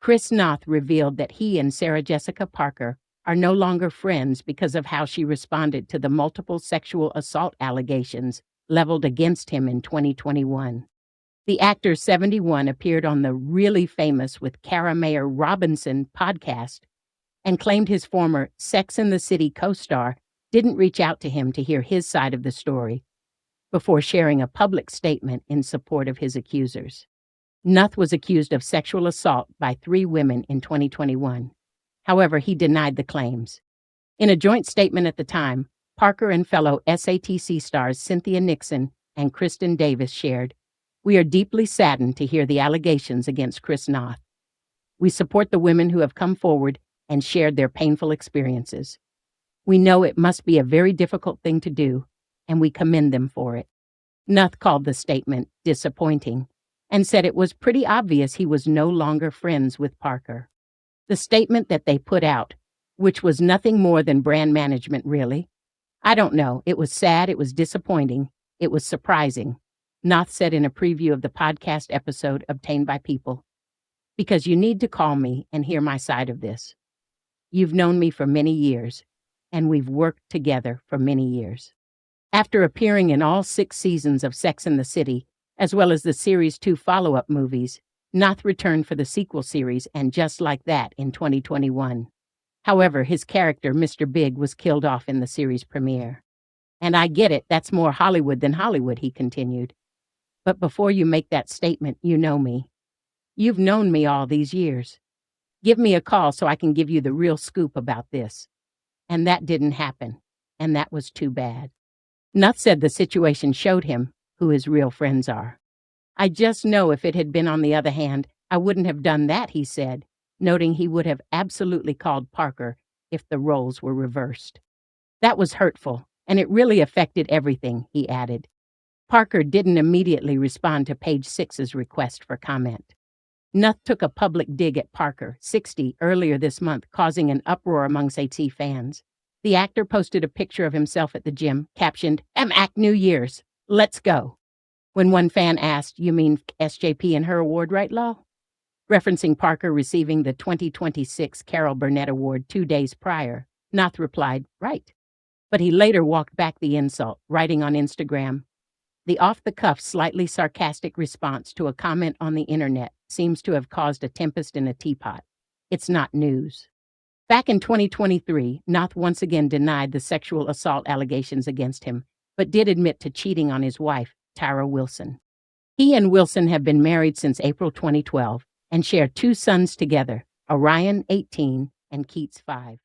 Chris Noth revealed that he and Sarah Jessica Parker are no longer friends because of how she responded to the multiple sexual assault allegations leveled against him in 2021. The actor 71 appeared on the Really Famous with Cara Mayer Robinson podcast and claimed his former Sex and the City co-star didn't reach out to him to hear his side of the story before sharing a public statement in support of his accusers. Noth was accused of sexual assault by 3 women in 2021. However, he denied the claims. In a joint statement at the time, Parker and fellow SATC stars Cynthia Nixon and Kristen Davis shared, "We are deeply saddened to hear the allegations against Chris Noth. We support the women who have come forward and shared their painful experiences. We know it must be a very difficult thing to do, and we commend them for it." Noth called the statement disappointing and said it was pretty obvious he was no longer friends with Parker. The statement that they put out, which was nothing more than brand management really, "I don't know, it was sad, it was disappointing, it was surprising," Noth said in a preview of the podcast episode obtained by People, "because you need to call me and hear my side of this. You've known me for many years, and we've worked together for many years." After appearing in all 6 seasons of Sex and the City, as well as the series' 2 follow-up movies, Noth returned for the sequel series and Just Like That in 2021. However, his character, Mr. Big, was killed off in the series premiere. "And I get it, that's more Hollywood than Hollywood," he continued. "But before you make that statement, you know me. You've known me all these years. Give me a call so I can give you the real scoop about this." And that didn't happen, and that was too bad. Noth said the situation showed him who his real friends are. "I just know if it had been on the other hand, I wouldn't have done that," he said, noting he would have absolutely called Parker if the roles were reversed. "That was hurtful, and it really affected everything," he added. Parker didn't immediately respond to Page Six's request for comment. Noth took a public dig at Parker, 60, earlier this month, causing an uproar amongst AT fans. The actor posted a picture of himself at the gym, captioned, "Act New Year's. Let's go." When one fan asked, "You mean SJP and her award, right, Law?" Referencing Parker receiving the 2026 Carol Burnett Award 2 days prior, Noth replied, "Right." But he later walked back the insult, writing on Instagram, "The off-the-cuff, slightly sarcastic response to a comment on the internet seems to have caused a tempest in a teapot. It's not news." Back in 2023, Noth once again denied the sexual assault allegations against him, but did admit to cheating on his wife, Tara Wilson. He and Wilson have been married since April 2012 and share 2 sons together, Orion, 18, and Keats, 5.